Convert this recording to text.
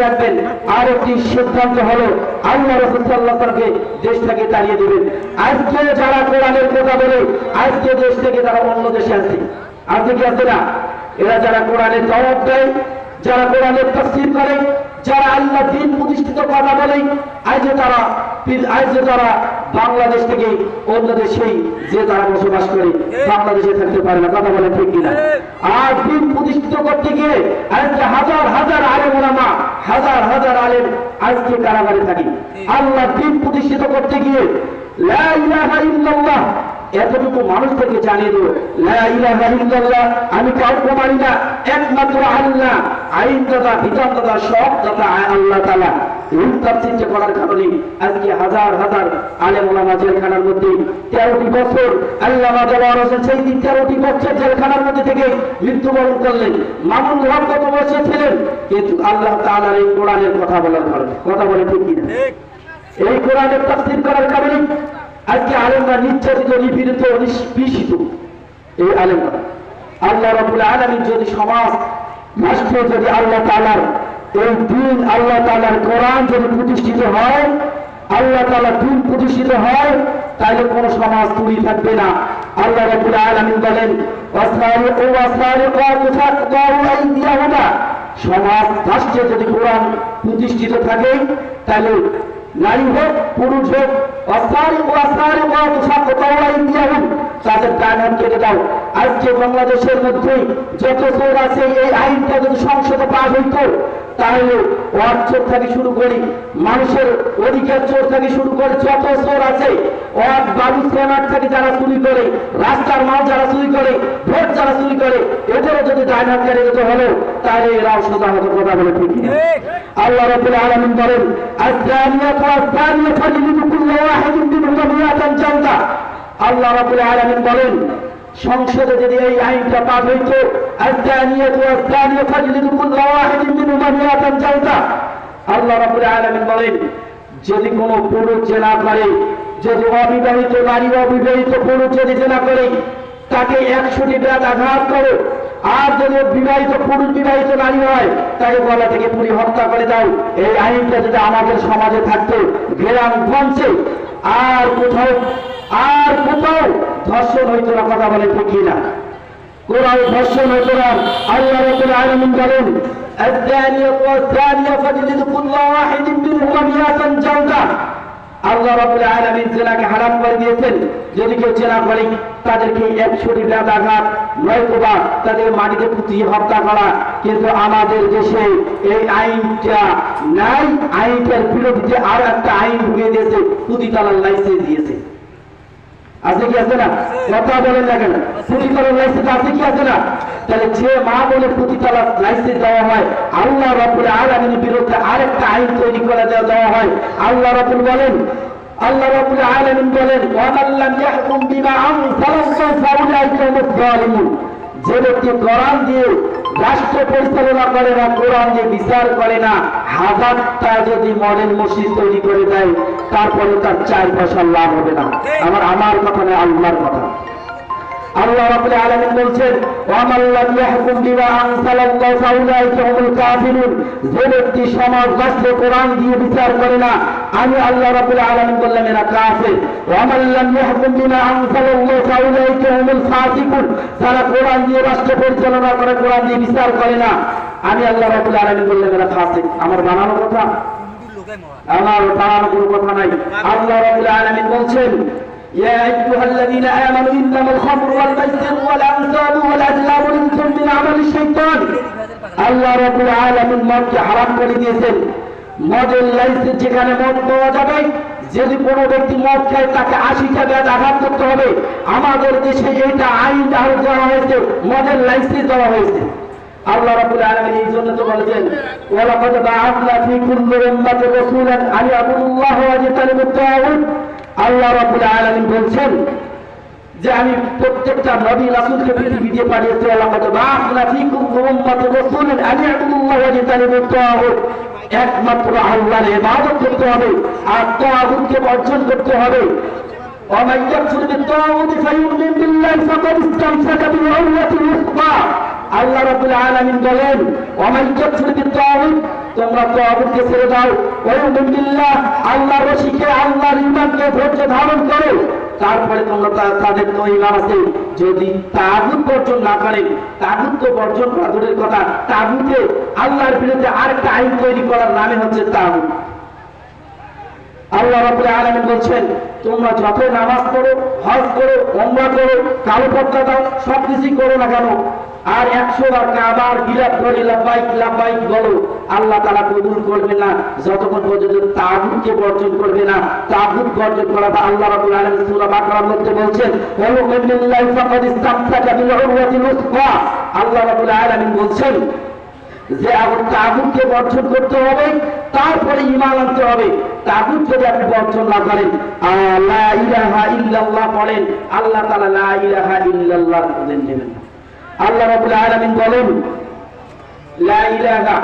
রাখবেন। আর একটি সিদ্ধান্ত হলো আল্লাহ রাসূল সাল্লাল্লাহু আলাইহি ওয়াসাল্লামকে দেশ থেকে তাড়িয়ে দিবেন। আজকে যারা কোরআনের কথা বলে আজকে দেশ থেকে তারা অন্য দেশে আছে, আছে কি আছে না? এরা যারা কোরআনের জবাব দেয়, যারা কোরআনের তাফসীর করে, যারা আল্লাহ দ্বীন প্রতিষ্ঠিত কথা বলে, আজ তারা বাংলাদেশ থেকে অন্য দেশেই যে তারা বসবাস করে বাংলাদেশে থাকতে পারে না, কথা বলে ঠিক কিনা? আর দ্বীন প্রতিষ্ঠিত করতে গিয়ে আজকে হাজার হাজার আলেম ওলামা, হাজার হাজার আলেম আজকে কারাগারে থাকে। আল্লাহ দ্বীন প্রতিষ্ঠিত করতে গিয়ে লা ইলাহা ইল্লাল্লাহ এতটুকু মানুষদেরকে জানিয়ে দেব, লা ইলাহা ইল্লাল্লাহ আমি কাউকে মানি না, একমাত্র আল্লাহ, আইন দাতা বিধান দাতা সব দাতা আল্লাহ তাআলা। এই তাফসীরটা করার কারণে আজকে হাজার হাজার আলেম ওলামা জেলখানার মধ্যে 13টি বছর আল্লামা জাওয়ার হোসেন সেই 13টি বছর জেলখানার মধ্যে থেকে মৃত্যুবরণ করলেন। মামুনুল হক কত বছর ছিলেন, কিন্তু আল্লাহ তাআলার এই কোরআনের কথা বলার কারণে, কথা বলে ঠিক কিনা? এই কোরআনের তাফসীর করার কারণে আজকে আলেমরা নির্যাতিত, নিপীড়িত, নিষ্পেষিত। এই আলেমরা আল্লাহ রাব্বুল আলামিন যদি সমাজ রাষ্ট্র যদি আল্লাহ তাআলার এই দ্বীন, আল্লাহ তাআলার কোরআন যদি প্রতিষ্ঠিত হয়, আল্লাহ তাআলার দ্বীন প্রতিষ্ঠিত হয়, তাহলে কোন সমাজ তুলি থাকবে না। আল্লাহ রাব্বুল আলামিন বলেন সমাজ রাষ্ট্রে যদি কোরআন প্রতিষ্ঠিত থাকে তাহলে নারী হোক পুরুষ হোক তাদের ডান হাত কেটে দাও। আজকে বাংলাদেশের মধ্যে যত চোর আছে এই আইনটা যদি সংসদে পাস হইতো তাহলে ওয়ার চোর থেকে শুরু করি, মানুষের অধিকার চোর থেকে শুরু করে যত চোর আছে, ওয়ার বালু সিনেমার থেকে যারা চুরি করে, রাস্তার মাল যারা চুরি করে, ভোট যারা চুরি করে, এদেরও যদি ডান হাত কেটে দিতে হলো তাহলে এরাও সোজা হতো, কথা বলে ঠিক। আল্লাহ রাব্বুল আলামিন বলেন আল্লাহ রাব্বুল আলামিন বলেন সংসদে যদি এই আইনটা পাস হইতো আল্লাহ রাব্বুল আলামিন বলেন যদি কোনো পুরুষ জেনা করে, যদি অবিবাহিত নারী অবিবাহিত পুরুষ যদি জেনা করে তাকে 100টি বেত আঘাত করো, আর যদি বিবাহিত পুরুষ বিবাহিত নারী হয় তাকে গলা থেকে পুড়ি হত্যা করে দাও। এই আইনটা যদি আমাদের সমাজে থাকতো, গ্রাম গঞ্জে আর কোথাও ধর্ষণ হইতো না, কথা বলে ঠিক না? কোথাও ধর্ষণ হইতো না। আল্লাহ রাব্বুল আলামিন বলেন আল্লাহ রাব্বুল আলামিন জিনাকে হারাম করে দিয়েছেন। যদি কেউ জিনা করে তাদেরকে 100টি বেত আঘাত, নয়তোবা তাদের মাটিতে পুঁতিয়ে হত্যা করা। কিন্তু আমাদের দেশে এই আইনটা নাই। আইনটার বিরুদ্ধে আর একটা আইন ঢুকিয়ে দিয়েছে, পুঁতিতালার লাইসেন্স দিয়েছে। আছে কি আছে না? কথা বলেন না কেন? পুঁতিতালার লাইসেন্স আছে কি আছে না? তাহলে যে মা বলে পুঁতিতালার লাইসেন্স দেওয়া হয়, আল্লাহ রাব্বুল আলামিনের বিরুদ্ধে আরেকটা আইন তৈরি করে দেওয়া হয়। আল্লাহ রাব্বুল আলামিন বলেন ওয়ামাল্লাম ইয়াহকুম বিমা আনজালাল্লাহু ফাউলাইকা হুমুজ জালিমুন। যে ব্যক্তি কোরআন দিয়ে রাষ্ট্র পরিচালনা করে না, কোরআন দিয়ে বিচার করে না, হাজারটা যদি মডেল মসজিদ তৈরি করে দেয় তারপরে তার 4 পয়সা লাভ হবে না। আমার কথা নয়, আল্লাহর কথা। আল্লাহ রাব্বুল আলামিন বলছেন ওয়ামাল্লাম ইয়াহকুম বিমা আনজালাল্লাহু ফাউলাইকা হুমুল কাফিরুন। যে ব্যক্তি সমাজ রাষ্ট্রে কোরআন দিয়ে বিচার করে না, আমি আল্লাহ রাব্বুল আলামিন বললাম এরা কাফের। ওয়ামাল্লাম ইয়াহকুম বিমা আনজালাল্লাহু ফাউলাইকা হুমুল ফাসিকুন। যারা কোরআন দিয়ে রাষ্ট্র পরিচালনা করে, কোরআন দিয়ে বিচার করে না, আমি আল্লাহ রাব্বুল আলামিন বললাম এরা ফাসিক। আমার বানানো কথা? আমার বানানো কোনো কথা নাই। আল্লাহ রাব্বুল আলামিন বলছেন يا أيها الذين آمنوا إنما الخمر والميسر والأنصاب والأزلام رجس من عمل الشيطان। আল্লাহ রাব্বুল আলামিন মদকে হারাম করে দিয়েছেন। মদের লাইসেন্স যেখানে মদ পাওয়া যাবে, যদি কোনো ব্যক্তি মদ খায় তাকে 80টা বেত আঘাত করতে হবে। আমাদের দেশে এইটা আইন দেওয়া হয়েছে, মদের লাইসেন্স দেওয়া হয়েছে। আল্লাহ রাব্বুল আলামিন এই জন্য তো বলেছেন ওয়ালাকাদ বা'আথনা ফী কুল্লি উম্মাতিন রাসূলান আন ইয়াবুদুল্লাহা ওয়া ইয়াজতানিবুত তাগুত। আল্লাহ রাব্বুল আলামিন বলছেন যে আমি প্রত্যেকটা নবী রাসূলকে পৃথিবীতে পাঠিয়েছি। ওয়ালাকাদ বা'আথনা ফী কুল্লি উম্মাতিন রাসূলান আন ইয়াবুদুল্লাহা ওয়া ইয়াজতানিবুত তাগুত। একমাত্র আল্লাহর ইবাদত করতে হবে আর তাগুতকে বর্জন করতে হবে। ومن يكفر بالطاغوت فيؤمن بالله فقد استمسك بالعروة الوثقى। আল্লাহ রাব্বুল আলামিন বলেন ওয়ামান ইয়াকফুর বিত-তাগুত, তোমরা তাগুতকে ছেড়ে দাও, ওয়াউমিন বিল্লাহ, আল্লাহর রশিকে, আল্লাহর ঈমানকে ধৈর্য ধারণ করো। তারপরে তোমরা তাদের তো ঈমান আছে, যদি তাগুত বর্জন না করেন, তাগুত তো বর্জন করা দূরের কথা, তাগুতে আল্লাহর বিরুদ্ধে আরেকটা আইন তৈরি করার নামে হচ্ছে তাগুত। আল্লাহ রাব্বুল আলামিন বলছেন, তোমরা যত নামাজ পড়ো, হজ করো, উমরা করো, কালো পর্দা দাও, সবকিছু করো না কেন, আর 100 বার কাবার গিলাপ ধরে লাব্বাইক লাব্বাইক বলো, আল্লাহ তাআলা কবুল করবে না যতক্ষণ পর্যন্ত তাগুতকে বর্জন করবে না। তাগুত বর্জন করা আল্লাহ রাব্বুল আলামিন সূরা বাকারার মধ্যে বলছেন, ওয়া মিনাল্লাহি ফাকাদ ইসতামসাকা বিল উরওয়াতিল উসকা। আল্লাহ রাব্বুল আলামিন বলছেন যে আগে তাগুতকে বর্জন করতে হবে, তারপরে ঈমান আনতে হবে। তাগুত যদি আপনি বর্জন না করেন, লা ইলাহা ইল্লাল্লাহ বলেন, আল্লাহ তাআলা লা ইলাহা ইল্লাল্লাহ বলেন নেবেন। আল্লাহ রাব্বুল আলামিন বলেন লা ইলাহা,